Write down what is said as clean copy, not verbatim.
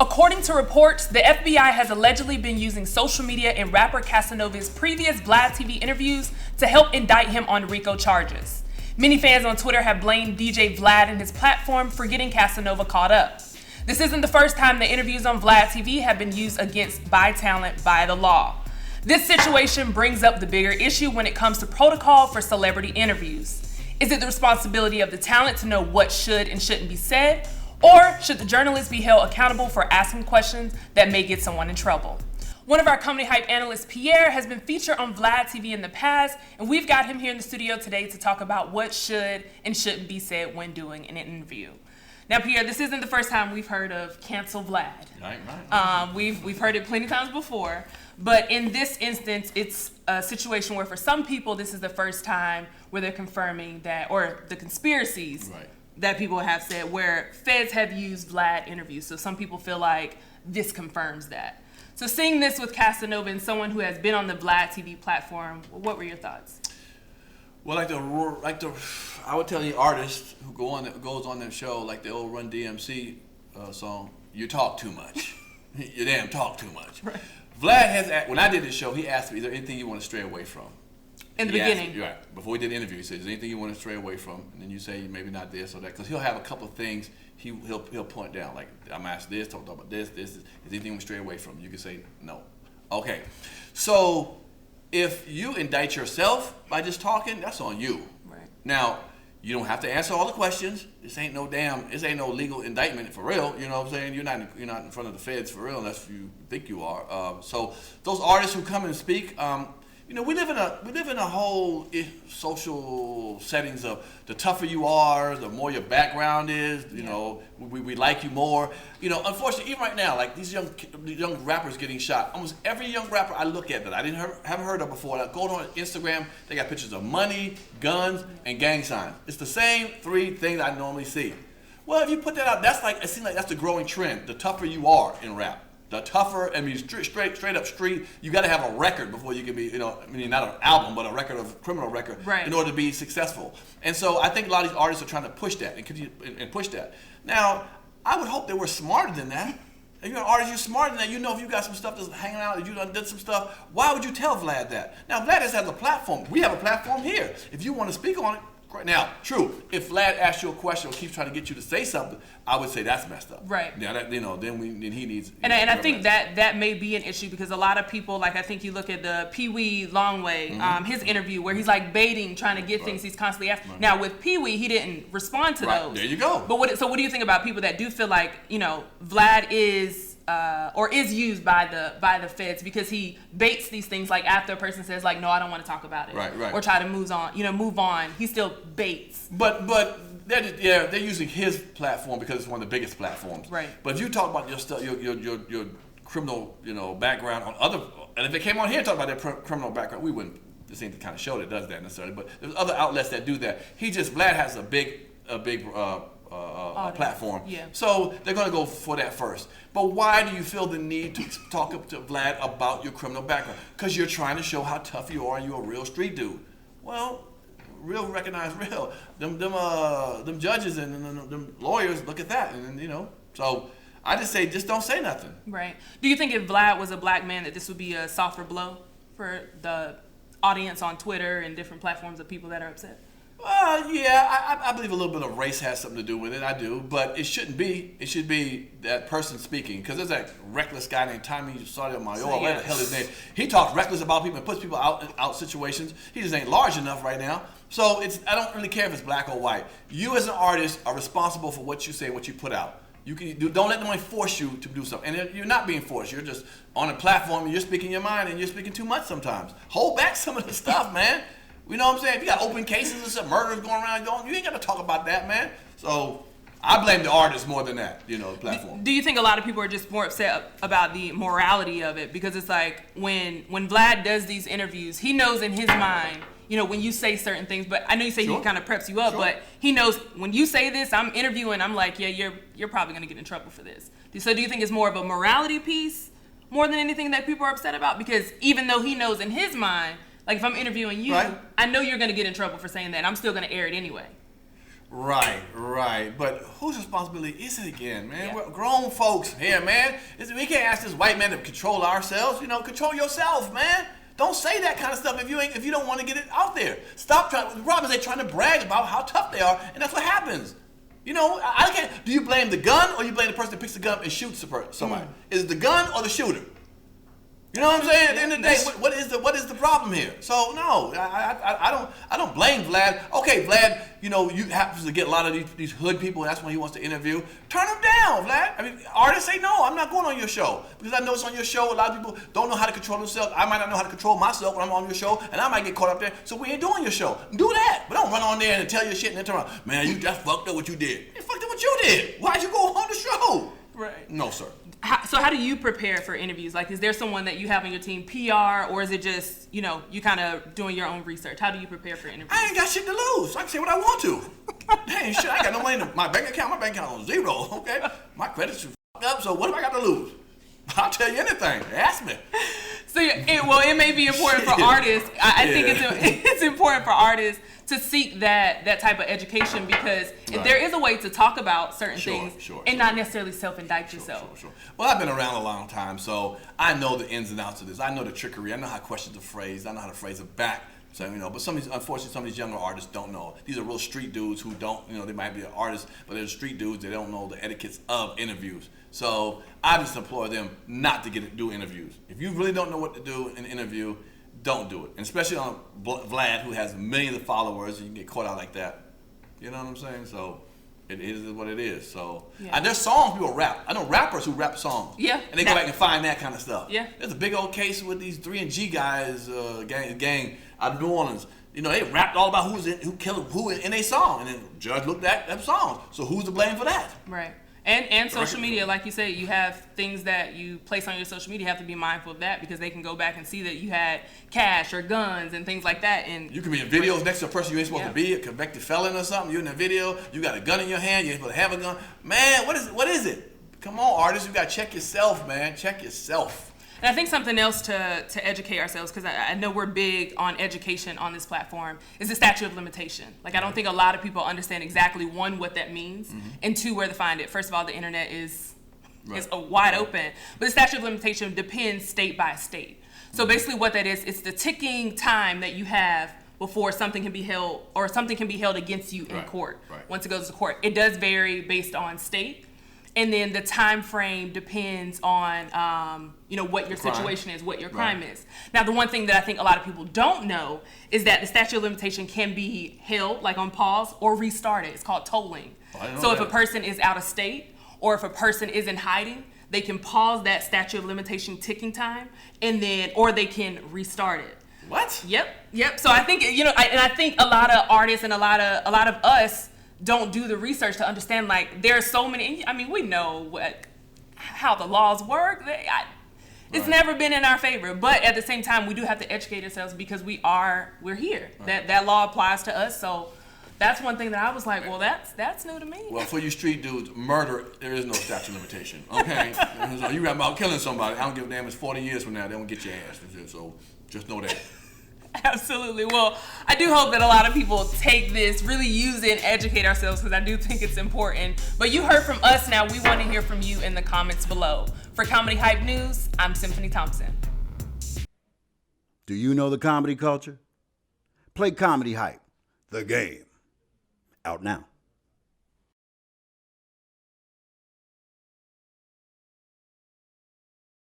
According to reports, the FBI has allegedly been using social media and rapper Casanova's previous VladTV interviews to help indict him on RICO charges. Many fans on Twitter have blamed DJ Vlad and his platform for getting Casanova caught up. This isn't the first time the interviews on VladTV have been used against by talent by the law. This situation brings up the bigger issue when it comes to protocol for celebrity interviews. Is it the responsibility of the talent to know what should and shouldn't be said? Or should the journalist be held accountable for asking questions that may get someone in trouble? One of our comedy hype analysts, Pierre, has been featured on VladTV in the past, and we've got him here in the studio today to talk about what should and shouldn't be said when doing an interview. Now, Pierre, this isn't the first time we've heard of cancel Vlad. Right. We've heard it plenty of times before, but in this instance, it's a situation where for some people, this is the first time where they're confirming that, or the conspiracies. Right. That people have said where feds have used Vlad interviews. So some people feel like this confirms that. So seeing this with Casanova and someone who has been on the VladTV platform, what were your thoughts? Well, I would tell the artist who goes on that show, like the old Run DMC song, you talk too much. You damn talk too much. Right. Vlad when I did this show, he asked me, is there anything you want to stray away from? In the beginning. Right. Before we did the interview, he said, is there anything you want to stray away from? And then you say, maybe not this or that. Because he'll have a couple of things he'll point down. Like, I'm asked this, talk about this. Is there anything you want to stray away from? You can say, no. Okay. So, if you indict yourself by just talking, that's on you. Right. Now, you don't have to answer all the questions. This ain't no legal indictment for real. You know what I'm saying? You're not in front of the feds for real unless you think you are. So, those artists who come and speak, we live in a whole social settings of the tougher you are, the more your background is. You know, we like you more. Unfortunately, even right now, like these young rappers getting shot. Almost every young rapper I look at that I haven't heard of before, like going on Instagram, they got pictures of money, guns, and gang signs. It's the same three things I normally see. Well, if you put that out, it seems like that's the growing trend. The tougher you are in rap. The tougher, straight up street, you got to have a record before you can be, not an album, but a criminal record, right, in order to be successful. And so I think a lot of these artists are trying to push that and continue and push that. Now, I would hope they were smarter than that. If you're an artist, you're smarter than that. If you got some stuff that's hanging out, if you done some stuff, why would you tell Vlad that? Now, Vlad has a platform. We have a platform here. If you want to speak on it, great. Now, true, if Vlad asks you a question or keeps trying to get you to say something, I would say that's messed up. Right. Yeah, then he needs. And I think that may be an issue because a lot of people, like I think you look at the Pee Wee Longway, his interview where he's like baiting, trying to get things he's constantly asking. Right. Now with Pee Wee, he didn't respond to those. There you go. But what do you think about people that do feel like Vlad is or is used by the feds because he baits these things like after a person says like, no, I don't want to talk about it, right, or try to move on, he still baits. But they're using his platform because it's one of the biggest platforms. Right. But if you talk about your stuff, your criminal background on other, and if they came on here and talked about their criminal background, we wouldn't. This ain't the kind of show that does that necessarily. But there's other outlets that do that. Vlad has a big platform. Yeah. So they're going to go for that first. But why do you feel the need to talk up to Vlad about your criminal background? Because you're trying to show how tough you are and you're a real street dude. Well, real recognize real. Them judges and them lawyers look at that, and So I just say, just don't say nothing. Right. Do you think if Vlad was a black man that this would be a softer blow for the audience on Twitter and different platforms of people that are upset? Yeah, I believe a little bit of race has something to do with it. I do, but it shouldn't be. It should be that person speaking. Because there's that reckless guy named Tommy Sotomayor, whatever the hell his name. He talks reckless about people and puts people out situations. He just ain't large enough right now. So I don't really care if it's black or white. You as an artist are responsible for what you say and what you put out. Don't let anyone force you to do something. And you're not being forced. You're just on a platform and you're speaking your mind and you're speaking too much sometimes. Hold back some of the stuff, man. You know what I'm saying? If you got open cases and some murders going around, you ain't got to talk about that, man. So I blame the artist more than that, the platform. Do you think a lot of people are just more upset about the morality of it? Because it's like when Vlad does these interviews, he knows in his mind, when you say certain things, but I know you say he kind of preps you up, but he knows when you say this, I'm interviewing, I'm like, yeah, you're probably going to get in trouble for this. So do you think it's more of a morality piece more than anything that people are upset about? Because even though he knows in his mind, like if I'm interviewing you, I know you're going to get in trouble for saying that. I'm still going to air it anyway. Right. But whose responsibility is it again, man? Yeah. We're grown folks here, man. We can't ask this white man to control ourselves. Control yourself, man. Don't say that kind of stuff if you don't want to get it out there. Stop trying. The problem is they're trying to brag about how tough they are, and that's what happens. I can't. Do you blame the gun or you blame the person that picks the gun up and shoots somebody? Is it the gun or the shooter? You know what I'm saying? At the end of the day, what is the problem here? So no, I don't blame Vlad. Okay, Vlad, you happen to get a lot of these hood people, and that's when he wants to interview. Turn them down, Vlad. I mean, artists say no, I'm not going on your show because I know it's on your show. A lot of people don't know how to control themselves. I might not know how to control myself when I'm on your show, and I might get caught up there. So we ain't doing your show. Do that, but don't run on there and tell your shit and then turn around. Man, you just fucked up what you did. You fucked up what you did. Why'd you go on the show? Right. No, sir. So how do you prepare for interviews? Like, is there someone that you have on your team, PR, or is it just, you kind of doing your own research? How do you prepare for interviews? I ain't got shit to lose. I can say what I want to. Dang, shit, I ain't got no money in my bank account. My bank account on zero, okay? My credit's fucked up, so what do I got to lose? I'll tell you anything. Ask me. So, it may be important for artists. I think it's important for artists to seek that type of education because if there is a way to talk about certain things and not necessarily self-indict yourself. Sure. Well, I've been around a long time, so I know the ins and outs of this. I know the trickery. I know how questions are phrased. I know how to phrase it back. So, but unfortunately, some of these younger artists don't know. These are real street dudes who don't, they might be an artist, but they're street dudes. They don't know the etiquettes of interviews. So I just implore them not to do interviews. If you really don't know what to do in an interview, don't do it. And especially on Vlad, who has millions of followers, and you can get caught out like that. You know what I'm saying? So it is what it is. So there's songs people rap. I know rappers who rap songs. Yeah. And they go back and find that kind of stuff. Yeah. There's a big old case with these 3G guys, gang out of New Orleans. They rapped all about who killed who in a song, and then the judge looked at them songs. So who's to blame for that? Right. And social media, like you say, you have things that you place on your social media. You have to be mindful of that because they can go back and see that you had cash or guns and things like that. And you can be in videos next to a person you ain't supposed to be, a convicted felon or something. You're in a video, you got a gun in your hand, you ain't supposed to have a gun. Man, what is it? Come on, artists, you got to check yourself, man. Check yourself. And I think something else to educate ourselves, because I know we're big on education on this platform, is the statute of limitation. Like, I don't think a lot of people understand exactly, one, what that means, and two, where to find it. First of all, the internet is wide open. But the statute of limitation depends state by state. So basically what that is, it's the ticking time that you have before something can be held, or something can be held against you in court once it goes to court. It does vary based on state. And then the time frame depends on, what your situation is, what your crime is. Now, the one thing that I think a lot of people don't know is that the statute of limitation can be held, like on pause, or restarted. It's called tolling. So if a person is out of state, or if a person is in hiding, they can pause that statute of limitation ticking time, or they can restart it. What? Yep. So I think, I think a lot of artists and a lot of us don't do the research to understand, like, there are so many, we know how the laws work. It's never been in our favor, but at the same time, we do have to educate ourselves because we're here. That law applies to us, so that's one thing that I was like, well, that's new to me. Well, for you street dudes, murder, there is no statute of limitation, okay? So you rap about killing somebody, I don't give a damn, it's 40 years from now, they don't get your ass, so just know that. Absolutely. Well, I do hope that a lot of people take this, really use it, and educate ourselves, because I do think it's important. But you heard from us. Now we want to hear from you in the comments below. For Comedy Hype News, I'm Symphony Thompson. Do you know the comedy culture? Play Comedy Hype, the game. Out now.